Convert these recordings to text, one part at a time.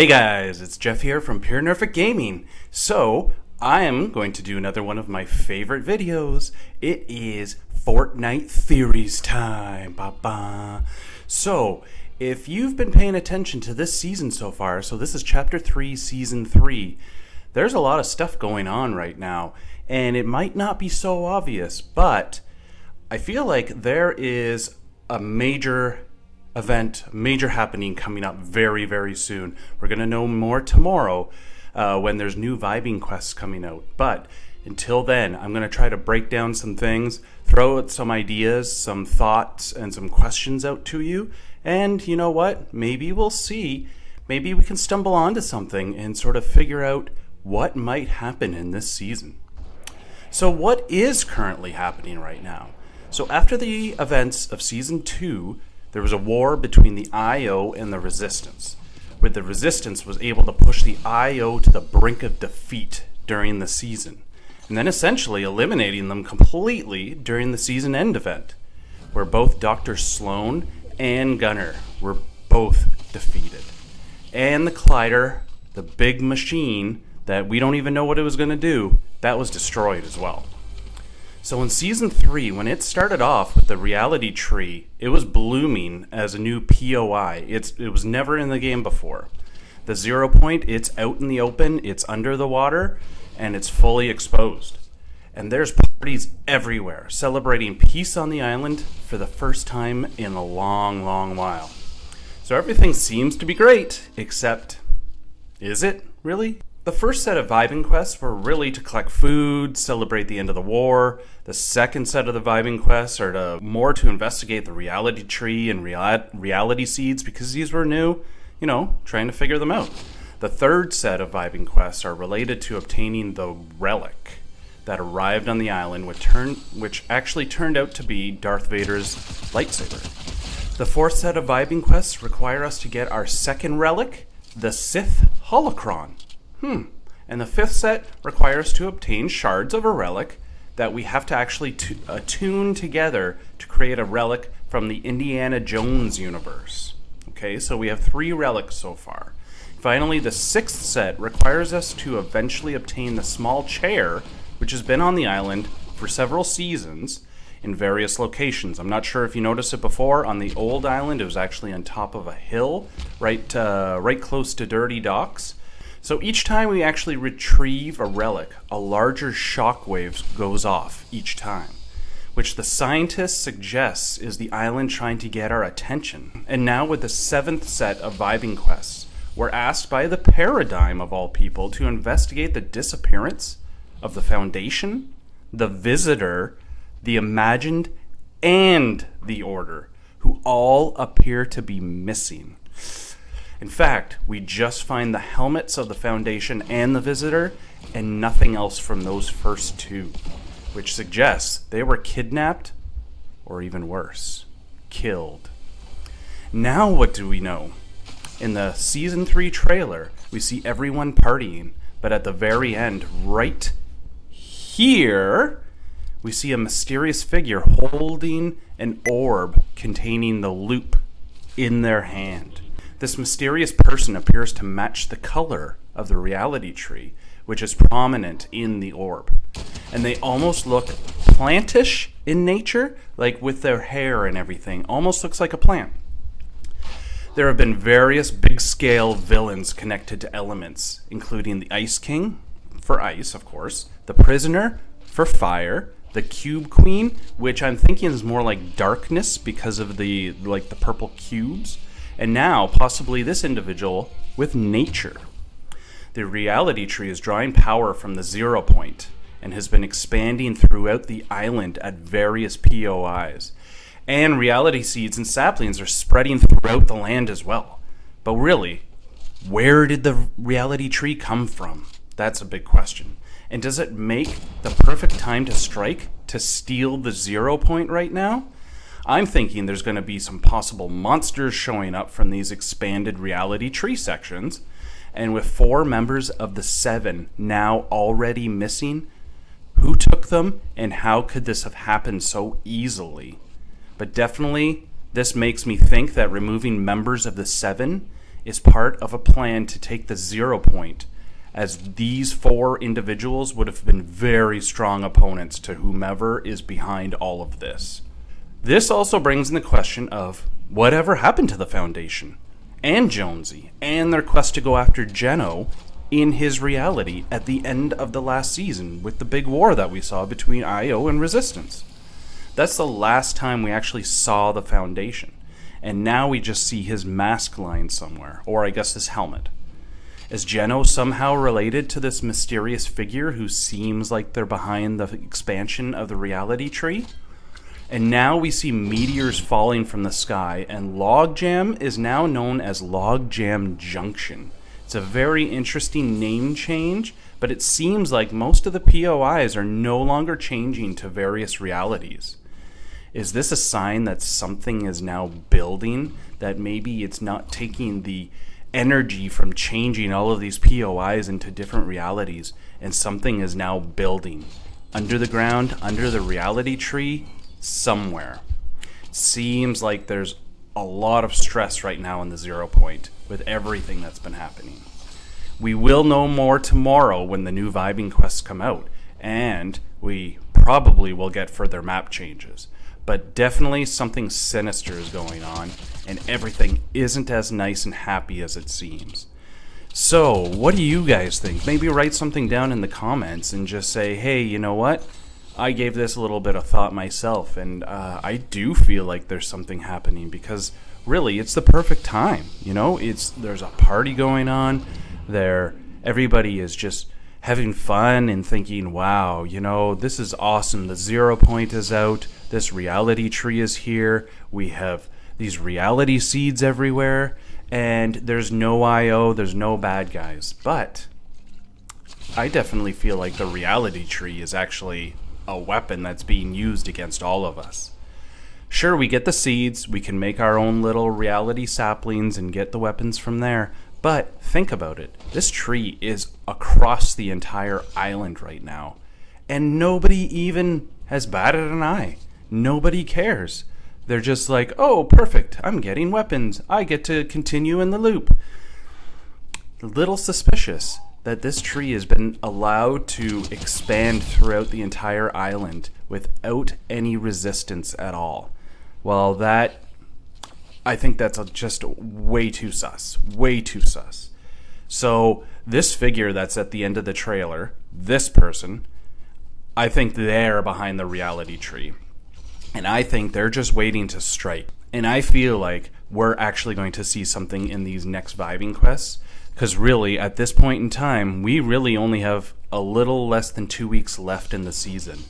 Hey guys, it's Jeff here from Pear Nerfect Gaming. So, I am going to do another one of my favorite videos. It is Fortnite Theories time. Ba-ba. So, if you've been paying attention to this season so far, so this is Chapter 3, Season 3, there's a lot of stuff going on right now, and it might not be so obvious, but I feel like there is a major event, major happening coming up very, very soon. We're going to know more tomorrow when there's new vibing quests coming out. But until then, I'm going to try to break down some things, throw out some ideas, some thoughts, and some questions out to you. And you know what? Maybe we'll see. Maybe we can stumble onto something and sort of figure out what might happen in this season. So what is currently happening right now? So after the events of Season 2, there was a war between the IO and the Resistance, where the Resistance was able to push the IO to the brink of defeat during the season, and then essentially eliminating them completely during the season end event, where both Dr. Sloan and Gunner were both defeated. And the Collider, the big machine that we don't even know what it was going to do, that was destroyed as well. So in Season 3, when it started off with the reality tree, it was blooming as a new POI. It was never in the game before. The 0 point, it's out in the open, it's under the water, and it's fully exposed. And there's parties everywhere, celebrating peace on the island for the first time in a long, long while. So everything seems to be great, except, is it really? The first set of vibing quests were really to collect food, celebrate the end of the war. The second set of the vibing quests are more to investigate the reality tree and reality seeds because these were new, trying to figure them out. The third set of vibing quests are related to obtaining the relic that arrived on the island, which actually turned out to be Darth Vader's lightsaber. The fourth set of vibing quests require us to get our second relic, the Sith holocron. And the fifth set requires us to obtain shards of a relic that we have to actually attune together to create a relic from the Indiana Jones universe. Okay, so we have 3 relics so far. Finally, the sixth set requires us to eventually obtain the small chair, which has been on the island for several seasons in various locations. I'm not sure if you noticed it before. On the old island, it was actually on top of a hill, right close to Dirty Docks. So each time we actually retrieve a relic, a larger shockwave goes off each time, which the scientist suggests is the island trying to get our attention. And now with the 7th set of vibing quests, we're asked by the Paradigm of all people to investigate the disappearance of the Foundation, the Visitor, the Imagined, and the Order, who all appear to be missing. In fact, we just find the helmets of the Foundation and the Visitor, and nothing else from those first 2, which suggests they were kidnapped, or even worse, killed. Now what do we know? In the Season 3 trailer, we see everyone partying, but at the very end, right here, we see a mysterious figure holding an orb containing the loop in their hand. This mysterious person appears to match the color of the reality tree, which is prominent in the orb. And they almost look plantish in nature, like with their hair and everything. Almost looks like a plant. There have been various big-scale villains connected to elements, including the Ice King, for ice, of course, the Prisoner, for fire, the Cube Queen, which I'm thinking is more like darkness because of the purple cubes, and now possibly this individual with nature. The reality tree is drawing power from the 0 point and has been expanding throughout the island at various POIs. And reality seeds and saplings are spreading throughout the land as well. But really, where did the reality tree come from? That's a big question. And does it make the perfect time to strike to steal the 0 point right now? I'm thinking there's going to be some possible monsters showing up from these expanded reality tree sections. And with 4 members of the 7 now already missing, who took them and how could this have happened so easily? But definitely, this makes me think that removing members of the 7 is part of a plan to take the 0 point, as these 4 individuals would have been very strong opponents to whomever is behind all of this. This also brings in the question of whatever happened to the Foundation and Jonesy and their quest to go after Geno in his reality at the end of the last season with the big war that we saw between IO and Resistance. That's the last time we actually saw the Foundation, and now we just see his mask line somewhere, or I guess his helmet. Is Geno somehow related to this mysterious figure who seems like they're behind the expansion of the reality tree? And now we see meteors falling from the sky, and Logjam is now known as Logjam Junction. It's a very interesting name change, but it seems like most of the POIs are no longer changing to various realities. Is this a sign that something is now building, that maybe it's not taking the energy from changing all of these POIs into different realities, and something is now building under the ground, under the reality tree, somewhere? Seems like there's a lot of stress right now in the 0 point with everything that's been happening. We will know more tomorrow when the new vibing quests come out, and we probably will get further map changes. But definitely something sinister is going on, and everything isn't as nice and happy as it seems. So, what do you guys think? Maybe write something down in the comments and just say, hey, you know what? I gave this a little bit of thought myself, and I do feel like there's something happening, because really, it's the perfect time. You know, there's a party going on there. Everybody is just having fun and thinking, wow, you know, this is awesome. The 0 point is out. This reality tree is here. We have these reality seeds everywhere, and there's no IO, there's no bad guys. But I definitely feel like the reality tree is actually a weapon that's being used against all of us. Sure, we get the seeds, we can make our own little reality saplings and get the weapons from there, but think about it. This tree is across the entire island right now, and nobody even has batted an eye. Nobody cares. They're just like, oh, perfect, I'm getting weapons. I get to continue in the loop. A little suspicious that this tree has been allowed to expand throughout the entire island without any resistance at all. Well, I think that's just way too sus. Way too sus. So this figure that's at the end of the trailer, this person, I think they're behind the reality tree. And I think they're just waiting to strike. And I feel like we're actually going to see something in these next vibing quests. Because really, at this point in time, we really only have a little less than 2 weeks left in the season.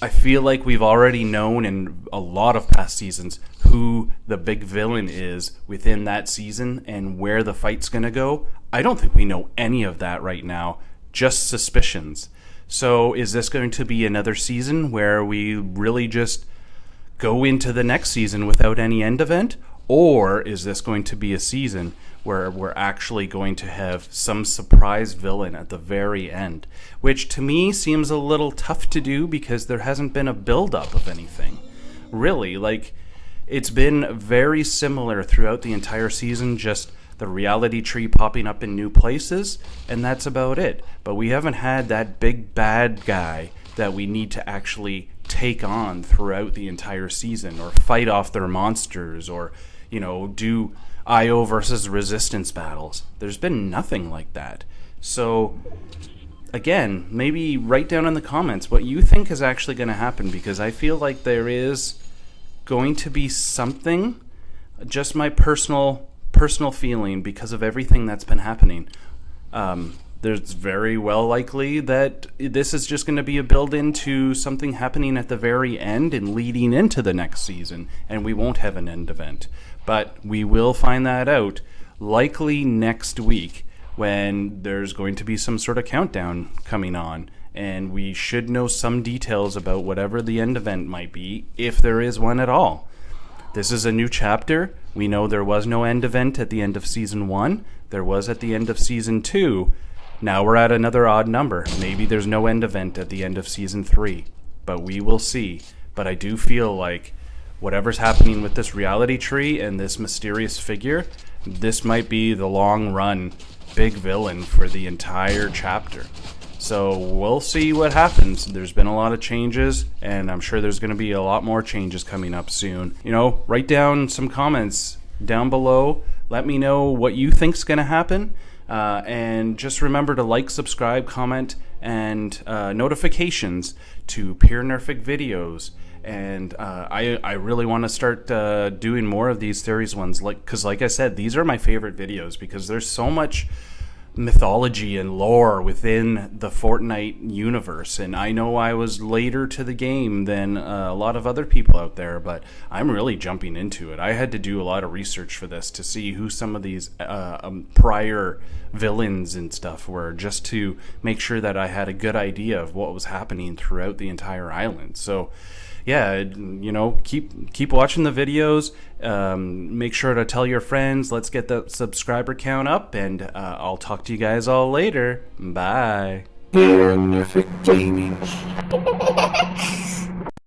I feel like we've already known in a lot of past seasons who the big villain is within that season and where the fight's going to go. I don't think we know any of that right now, just suspicions. So is this going to be another season where we really just go into the next season without any end event? Or is this going to be a season where we're actually going to have some surprise villain at the very end? Which to me seems a little tough to do because there hasn't been a build-up of anything. Really, like, it's been very similar throughout the entire season, just the reality tree popping up in new places, and that's about it. But we haven't had that big bad guy that we need to actually take on throughout the entire season, or fight off their monsters, or, you know, do IO versus resistance battles. There's been nothing like that. So again, maybe write down in the comments what you think is actually going to happen, because I feel like there is going to be something, just my personal feeling, because of everything that's been happening. There's very well likely that this is just going to be a build into something happening at the very end and leading into the next season, and we won't have an end event. But we will find that out likely next week, when there's going to be some sort of countdown coming on, and we should know some details about whatever the end event might be, if there is one at all. This is a new chapter. We know there was no end event at the end of Season 1. There was at the end of Season 2. Now we're at another odd number. Maybe there's no end event at the end of Season 3. But we will see. But I do feel like whatever's happening with this reality tree and this mysterious figure, this might be the long run big villain for the entire chapter. So we'll see what happens. There's been a lot of changes, and I'm sure there's going to be a lot more changes coming up soon. You know, write down some comments down below. Let me know what you think's going to happen. And just remember to like, subscribe, comment, and notifications to Pear Nerfect videos. And I really want to start doing more of these theories ones, because like I said, these are my favorite videos because there's so much mythology and lore within the Fortnite universe. And I know I was later to the game than a lot of other people out there, but I'm really jumping into it. I had to do a lot of research for this to see who some of these prior villains and stuff were, just to make sure that I had a good idea of what was happening throughout the entire island. So yeah, you know, keep watching the videos. Make sure to tell your friends. Let's get the subscriber count up, and I'll talk to you guys all later. Bye. Nerfect Gaming.